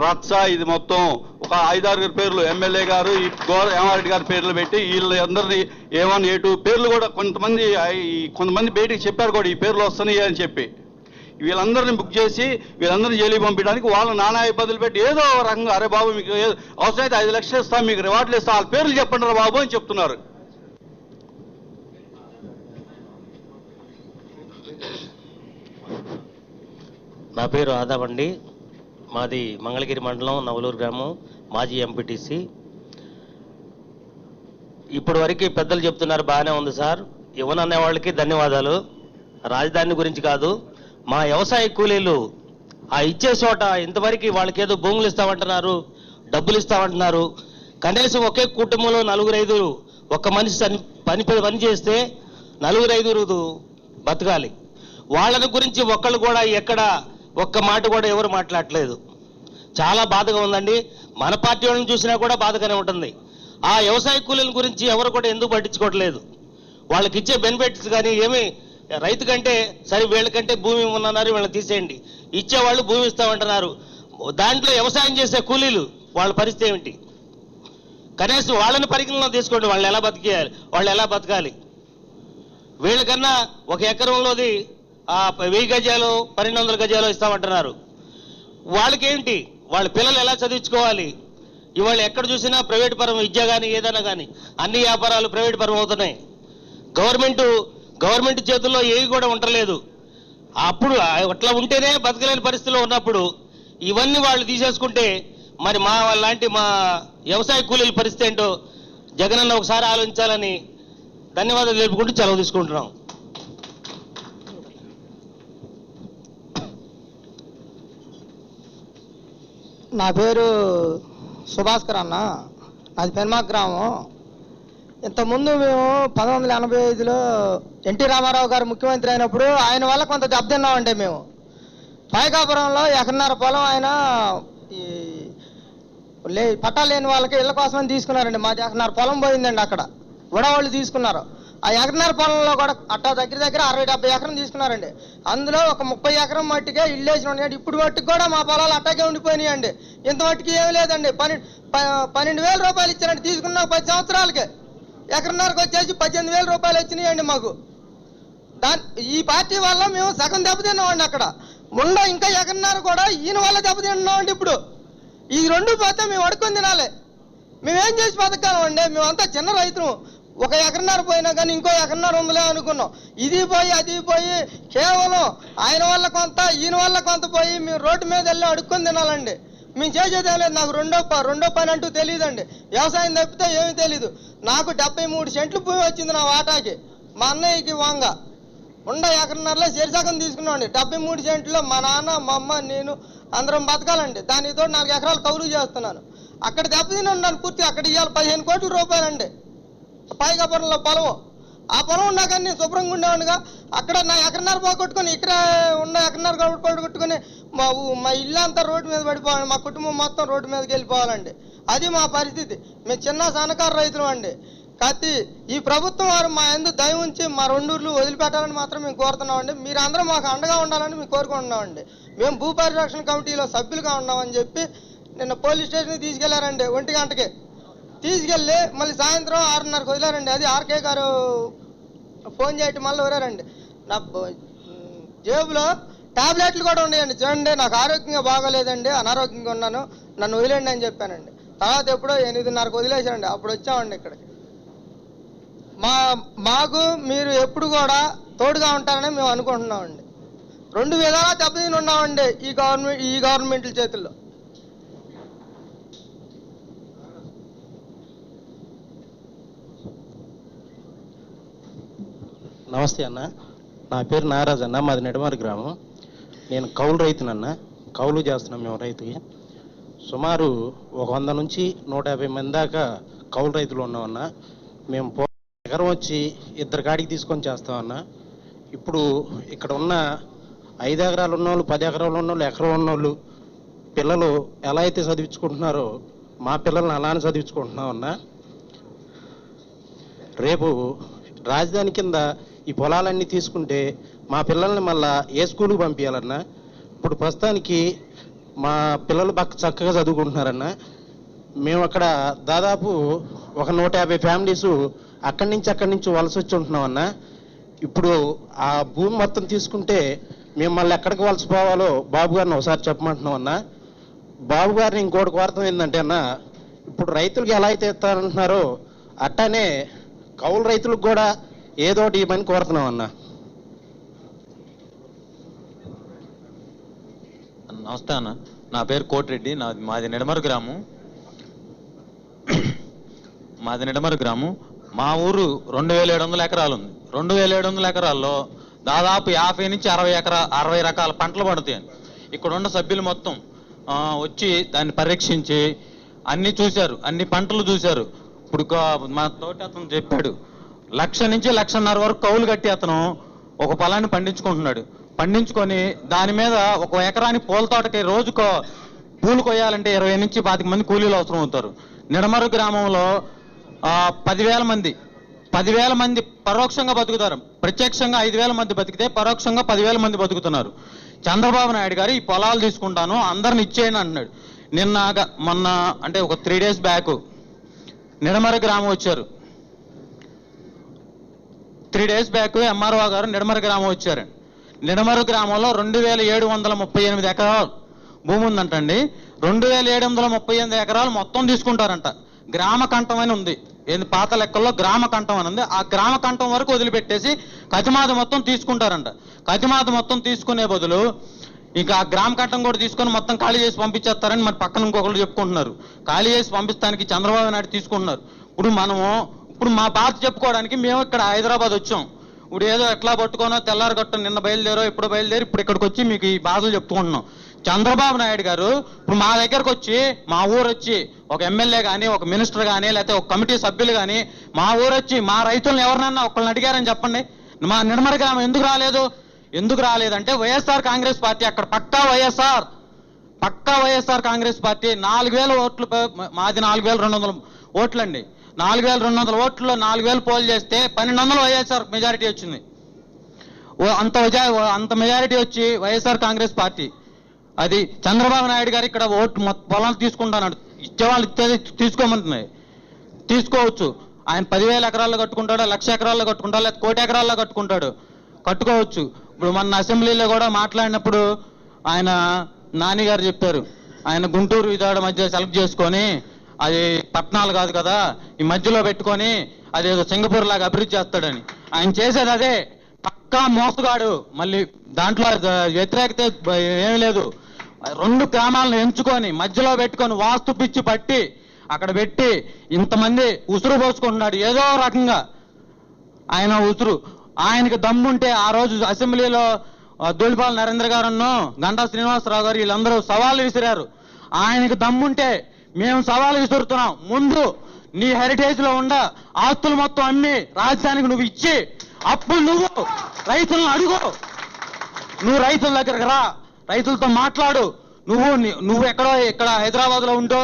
[SPEAKER 10] రచ్చ ఇది మొత్తం ఒక 5-6 పేర్లు ఎమ్మెల్యే గారు ఈ వేమారెడ్డి గారి పేర్లు పెట్టి వీళ్ళందరినీ A1 A2 పేర్లు కూడా కొంతమంది బయటికి చెప్పారు కూడా ఈ పేర్లు వస్తున్నాయి అని చెప్పి. వీళ్ళందరినీ బుక్ చేసి వీళ్ళందరినీ జైలుకి పంపించడానికి వాళ్ళు నానా ఇబ్బందులు పెట్టి ఏదో రకంగా అరే బాబు మీకు అవసరమైతే 5 లక్షలు ఇస్తాం, మీకు రివార్డులు ఇస్తాం, వాళ్ళ పేర్లు చెప్పండి రా బాబు అని చెప్తున్నారు.
[SPEAKER 11] నా పేరు ఆదాబ్ అండి, మాది మంగళగిరి మండలం నవలూరు గ్రామం, మాజీ ఎంపీటీసీ. ఇప్పటి వరకు పెద్దలు చెప్తున్నారు బాగానే ఉంది సార్, ఇవ్వననే వాళ్ళకి ధన్యవాదాలు. రాజధాని గురించి కాదు, మా వ్యవసాయ కూలీలు ఆ ఇచ్చే చోట ఇంతవరకు వాళ్ళకి ఏదో భూములు ఇస్తామంటున్నారు, డబ్బులు ఇస్తామంటున్నారు. కనీసం ఒకే కుటుంబంలో 4-5 ఒక్క మనిషి పని చేస్తే 4-5 బతకాలి. వాళ్ళని గురించి ఒక్కళ్ళు కూడా ఎక్కడ ఒక్క మాట కూడా ఎవరు మాట్లాడట్లేదు. చాలా బాధగా ఉందండి. మన పార్టీ వాళ్ళని చూసినా కూడా బాధగానే ఉంటుంది. ఆ వ్యవసాయ కూలీల గురించి ఎవరు కూడా ఎందుకు పట్టించుకోవట్లేదు. వాళ్ళకి ఇచ్చే బెనిఫిట్స్ కానీ ఏమి రైతు కంటే సరే వీళ్ళకంటే భూమి ఉన్నారు వీళ్ళని తీసేయండి, ఇచ్చేవాళ్ళు భూమి ఇస్తామంటున్నారు. దాంట్లో వ్యవసాయం చేసే కూలీలు వాళ్ళ పరిస్థితి ఏమిటి? కనీసం వాళ్ళని పరిగణలో తీసుకోండి, వాళ్ళు ఎలా బతకాలి. వీళ్ళకన్నా 1 ఎకరంలోది 1000 గజాలు 1200 గజాలు ఇస్తామంటున్నారు. వాళ్ళకేంటి, వాళ్ళ పిల్లలు ఎలా చదివించుకోవాలి? ఇవాళ ఎక్కడ చూసినా ప్రైవేట్ పరం విద్య కానీ ఏదైనా కానీ అన్ని వ్యాపారాలు ప్రైవేట్ పరం అవుతున్నాయి. గవర్నమెంట్ చేతుల్లో ఏవి కూడా ఉండలేదు. అప్పుడు అట్లా ఉంటేనే బతకలేని పరిస్థితిలో ఉన్నప్పుడు ఇవన్నీ వాళ్ళు తీసేసుకుంటే మరి మా లాంటి మా వ్యవసాయ కూలీల పరిస్థితి ఏంటో జగనన్న ఒకసారి ఆలోచించాలని ధన్యవాదాలు తెలుపుకుంటూ సెలవు తీసుకుంటున్నాం.
[SPEAKER 12] నా పేరు సుభాస్కర్ అన్న, నాది పెన్మాక్ గ్రామం. ఇంతకుముందు మేము 1985లో ఎన్టీ రామారావు గారు ముఖ్యమంత్రి అయినప్పుడు ఆయన వల్ల కొంత దెబ్బతిన్నామండి. మేము పైకాపురంలో 1.5 ఎకరం పొలం ఆయన పట్టాలు లేని వాళ్ళకి ఇళ్ల కోసమని తీసుకున్నారండి. మాది 1.5 ఎకరం పొలం పోయిందండి, అక్కడ ఉడవాళ్ళు తీసుకున్నారు. ఆ 1.5 ఎకరం పొలంలో కూడా అట్టా దగ్గర 60-70 ఎకరం తీసుకున్నారండి. అందులో ఒక 30 ఎకరం మట్టికే ఇల్లు వేసిన ఉన్నాయండి. ఇప్పుడు మట్టికి కూడా మా పొలాలు అట్టాగే ఉండిపోయినాయండి. ఇంత మట్టికి ఏమి లేదండి. 12,000 రూపాయలు ఇచ్చారండి తీసుకున్న 10 సంవత్సరాలకే. 1.5 ఎకరంకి వచ్చేసి 18,000 రూపాయలు వచ్చినాయండి మాకు. ఈ పార్టీ వల్ల మేము సగం దెబ్బతిన్నామండి. అక్కడ ఇంకా 1.5 ఎకరం కూడా ఈయన వల్ల దెబ్బతిన్నామండి. ఇప్పుడు ఈ 2 పోతే మేము అడుక్కొని తినాలి. మేమేం చేసి బతకాలండి? మేమంతా చిన్న రైతులు. 1.5 ఎకరం పోయినా కానీ ఇంకో 1.5 ఎకరం ఉందిలే అనుకున్నాం. ఇది పోయి అది పోయి కేవలం ఆయన వల్ల కొంత ఈయన వల్ల కొంత పోయి మేము రోడ్డు మీద వెళ్ళి అడుక్కొని తినాలండి. మేము చేసేదేం లేదు. నాకు రెండో పని అంటూ తెలియదండి. వ్యవసాయం తప్పితే ఏమీ తెలీదు. నాకు 73 సెంట్లు భూమి వచ్చింది నా వాటాకి. మా అన్నయ్యకి వంగ 1.5 ఎకరంలో చెరిసగం తీసుకున్నామండి. 73 సెంట్లో మా నాన్న మా అమ్మ నేను అందరం బతకాలండి. దానితో 4 ఎకరాలు కౌలు చేస్తున్నాను. అక్కడ దెబ్బతిన్నాను పూర్తి. అక్కడ ఇవాళ 15 కోట్ల రూపాయలండి పైకాపురంలో పొలం. ఆ పొలం ఉన్నా కానీ నేను శుభ్రంగా ఉండేవాడిగా. అక్కడ నా 1.5 ఎకరం పోగొట్టుకొని ఇక్కడ ఉన్న 1.5 ఎకరం పోగొట్టుకుని మా ఇల్లు అంతా రోడ్డు మీద పడిపోవాలి. మా కుటుంబం మొత్తం రోడ్డు మీదకి వెళ్ళిపోవాలండి. అది మా పరిస్థితి. మేము చిన్న సన్నకారు రైతులు అండి. కాబట్టి ఈ ప్రభుత్వం వారు మా యందు దయ ఉంచి మా 2 ఊర్లు వదిలిపెట్టాలని మాత్రం మేము కోరుతున్నామండి. మీరు అందరూ మాకు అండగా ఉండాలని మేము కోరుకుంటున్నామండి. మేము భూ పరిరక్షణ కమిటీలో సభ్యులుగా ఉన్నామని చెప్పి నిన్న పోలీస్ స్టేషన్కి తీసుకెళ్లారండి 1 గంటకి. తీసుకెళ్ళి మళ్ళీ సాయంత్రం 6:30కి వదిలారండి. అది ఆర్కే గారు ఫోన్ చేయటం వల్ల వదిలారండి. నా జేబులో టాబ్లెట్లు కూడా ఉన్నాయండి. చూడండి, నాకు ఆరోగ్యంగా బాగోలేదండి, అనారోగ్యంగా ఉన్నాను, నన్ను వదిలేండి అని చెప్పానండి. తర్వాత ఎప్పుడో 8:30కి వదిలేశారండి. అప్పుడు వచ్చామండి ఇక్కడికి. మాకు మీరు ఎప్పుడు కూడా తోడుగా ఉంటారని మేము అనుకుంటున్నామండి. 2 విధాలా దెబ్బతిని ఉన్నామండి ఈ గవర్నమెంట్ల చేతుల్లో.
[SPEAKER 13] నమస్తే అన్న, నా పేరు నాగరాజ్ అన్న, మాది నెడమారి గ్రామం. నేను కౌలు రైతునన్న, కౌలు చేస్తున్నాం మేము రైతుకి. సుమారు 100 నుంచి 150 మంది దాకా కౌలు రైతులు ఉన్నామన్న. మేము ఎకరం వచ్చి 2 కాడికి తీసుకొని చేస్తామన్న. ఇప్పుడు ఇక్కడ ఉన్న 5 ఎకరాలు ఉన్నోళ్ళు, 10 ఎకరాలు ఉన్నోళ్ళు, ఎకరం ఉన్నోళ్ళు పిల్లలు ఎలా అయితే చదివించుకుంటున్నారో మా పిల్లల్ని అలానే చదివించుకుంటున్నామన్న. రేపు రాజధాని కింద ఈ పొలాలన్నీ తీసుకుంటే మా పిల్లల్ని మళ్ళా ఏ స్కూల్కి పంపించాలన్నా? ఇప్పుడు ప్రస్తుతానికి మా పిల్లలు చక్కగా చదువుకుంటున్నారన్న. మేము అక్కడ దాదాపు ఒక 150 ఫ్యామిలీస్ అక్కడి నుంచి వలస వచ్చి ఉంటున్నామన్నా. ఇప్పుడు ఆ భూమి మొత్తం తీసుకుంటే మేము మళ్ళీ ఎక్కడికి వలస పోవాలో బాబు గారిని ఒకసారి చెప్పమంటున్నాం అన్న. బాబు గారిని ఇంకోటి కోరతం ఏంటంటే అన్న, ఇప్పుడు రైతులకు ఎలా అయితే ఇస్తారంటున్నారో అట్టానే కౌలు రైతులకు కూడా ఏదోటి ఇవ్వమని కోరుతున్నాం అన్న.
[SPEAKER 14] నమస్తే అన్న, నా పేరు కోటిరెడ్డి, మాది నెడమరు గ్రామం. మా ఊరు 2700 ఎకరాలు ఉంది. 2700 ఎకరాల్లో దాదాపు 50 నుంచి 60 రకాల పంటలు పడతాయండి. ఇక్కడ ఉన్న సభ్యులు మొత్తం వచ్చి దాన్ని పరీక్షించి అన్ని చూశారు, అన్ని పంటలు చూశారు. ఇప్పుడు మా తోటి అతను చెప్పాడు, 1,00,000 నుంచి 1,50,000 వరకు కౌలు కట్టి అతను ఒక పొలాన్ని పండించుకుంటున్నాడు. పండించుకొని దాని మీద ఒక ఎకరానికి పూల తోటకి రోజుకో పూలు కొయ్యాలంటే 20 నుంచి 25 మంది కూలీలు అవసరం అవుతారు. నిడమరు గ్రామంలో 10,000 మంది పరోక్షంగా బతుకుతారు. ప్రత్యక్షంగా 5,000 మంది బతికితే పరోక్షంగా 10,000 మంది బతుకుతున్నారు. చంద్రబాబు నాయుడు గారు ఈ పొలాలు తీసుకుంటాను అందరిని ఇచ్చేయని అంటున్నాడు. మొన్న అంటే ఒక 3 days బ్యాక్ నిడమరు గ్రామం వచ్చారు. 3 days బ్యాక్ ఎంఆర్ఓ గారు నిడమరు గ్రామం వచ్చారు. నిడమరు గ్రామంలో 2,738 ఎకరాలు భూమి ఉందంటండి. 2,738 ఎకరాలు మొత్తం తీసుకుంటారంట. గ్రామ కంఠం అని ఉంది, ఏంది పాత లెక్కల్లో గ్రామ కంఠం అని ఉంది. ఆ గ్రామ కంఠం వరకు వదిలిపెట్టేసి కతిమాత మొత్తం తీసుకుంటారంట. కతిమాత మొత్తం తీసుకునే బదులు ఇంకా ఆ గ్రామ కంఠం కూడా తీసుకొని మొత్తం ఖాళీ చేసి పంపించేస్తారని మరి పక్కన ఇంకొకరు చెప్పుకుంటున్నారు. ఖాళీ చేసి పంపిస్తానికి చంద్రబాబు నాయుడు తీసుకుంటున్నారు. ఇప్పుడు మా బాధ చెప్పుకోవడానికి మేము ఇక్కడ హైదరాబాద్ వచ్చాం. ఇప్పుడు ఏదో ఎట్లా పట్టుకోనో తెల్లారి గట్టు నిన్న బయలుదేరో ఇప్పుడు బయలుదేరి ఇప్పుడు ఇక్కడికి వచ్చి మీకు ఈ బాధలు చెప్పుకుంటున్నాం. చంద్రబాబు నాయుడు గారు ఇప్పుడు మా దగ్గరకు వచ్చి, మా ఊరు వచ్చి ఒక ఎమ్మెల్యే కానీ ఒక మినిస్టర్ కానీ లేకపోతే ఒక కమిటీ సభ్యులు కానీ మా ఊరు వచ్చి మా రైతులను ఎవరినన్నా ఒకళ్ళని అడిగారని చెప్పండి. మా నిడమరు గ్రామం ఎందుకు రాలేదంటే వైఎస్ఆర్ కాంగ్రెస్ పార్టీ అక్కడ పక్కా వైఎస్ఆర్ కాంగ్రెస్ పార్టీ 4,000 ఓట్లు, మాది 4,200 ఓట్లండి. 4,200 ఓట్లలో 4,000 పోల్ చేస్తే 1,200 వైఎస్ఆర్ మెజారిటీ వచ్చింది. అంత మెజారిటీ వచ్చి వైఎస్ఆర్ కాంగ్రెస్ పార్టీ. అది చంద్రబాబు నాయుడు గారు ఇక్కడ ఓటు పొలాలు తీసుకుంటాను, ఇచ్చేవాళ్ళు తీసుకోమంటున్నాయి. తీసుకోవచ్చు. ఆయన 10,000 ఎకరాల్లో కట్టుకుంటాడు, 1,00,000 ఎకరాల్లో కట్టుకుంటాడు, లేదా 1,00,000 ఎకరాల్లో కట్టుకోవచ్చు. ఇప్పుడు మన అసెంబ్లీలో కూడా మాట్లాడినప్పుడు ఆయన నాని గారు చెప్పారు, ఆయన గుంటూరు విజయవాడ మధ్య సెలెక్ట్ చేసుకొని అది పట్టణాలు కాదు కదా, ఈ మధ్యలో పెట్టుకొని అదేదో సింగపూర్ లాగా అభివృద్ధి చేస్తాడని. ఆయన చేసేది అదే, పక్కా మోసగాడు. మళ్ళీ దాంట్లో వ్యతిరేకత ఏమీ లేదు. 2 గ్రామాలను ఎంచుకొని మధ్యలో పెట్టుకొని వాస్తు పిచ్చి పట్టి అక్కడ పెట్టి ఇంతమంది ఉసురు పోసుకుంటున్నాడు ఏదో రకంగా. ఆయన ఉసురు, ఆయనకి దమ్ముంటే ఆ రోజు అసెంబ్లీలో దూళిపాల నరేంద్ర గారును గంటా శ్రీనివాసరావు గారు వీళ్ళందరూ సవాళ్ళు విసిరారు. ఆయనకి దమ్ముంటే మేము సవాలు విసురుతున్నాం, ముందు నీ హెరిటేజ్ లో ఉన్న ఆస్తులు మొత్తం అమ్మి రాజధానికి నువ్వు ఇచ్చి అప్పుడు నువ్వు రైతులను అడుగు, నువ్వు రైతుల దగ్గరకు రా, రైతులతో మాట్లాడు. నువ్వు ఇక్కడ హైదరాబాద్ లో ఉండో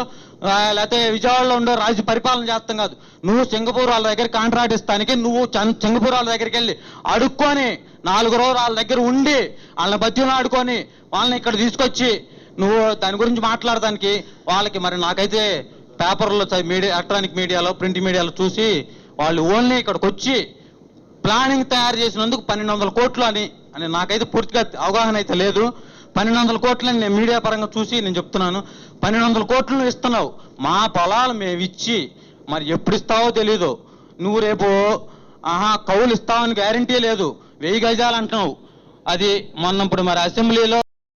[SPEAKER 14] లేకపోతే విజయవాడలో ఉండో రాజ్య పరిపాలన చేస్తాం కాదు. నువ్వు సింగపూర్ వాళ్ళ దగ్గర కాంట్రాక్ట్ ఇస్తానికి నువ్వు సింగపూర్ వాళ్ళ దగ్గరికి వెళ్ళి అడుక్కొని 4 రోజులు వాళ్ళ దగ్గర ఉండి వాళ్ళని బతిని ఆడుకొని వాళ్ళని ఇక్కడ తీసుకొచ్చి నువ్వు దాని గురించి మాట్లాడడానికి వాళ్ళకి మరి నాకైతే పేపర్లో మీడియా, ఎలక్ట్రానిక్ మీడియాలో, ప్రింట్ మీడియాలో చూసి వాళ్ళు ఓన్లీ ఇక్కడికి వచ్చి ప్లానింగ్ తయారు చేసినందుకు 1200 కోట్లు అని నాకైతే పూర్తిగా అవగాహన అయితే లేదు. 1200 కోట్లని నేను మీడియా పరంగా చూసి నేను చెప్తున్నాను. 1200 కోట్లు ఇస్తున్నావు, మా పొలాలు మేము ఇచ్చి మరి ఎప్పుడు ఇస్తావో తెలీదు. నువ్వు రేపు కౌలు ఇస్తావని గ్యారంటీ లేదు. 1000 గజాలు అంటున్నావు. అది మొన్న ఇప్పుడు మరి అసెంబ్లీలో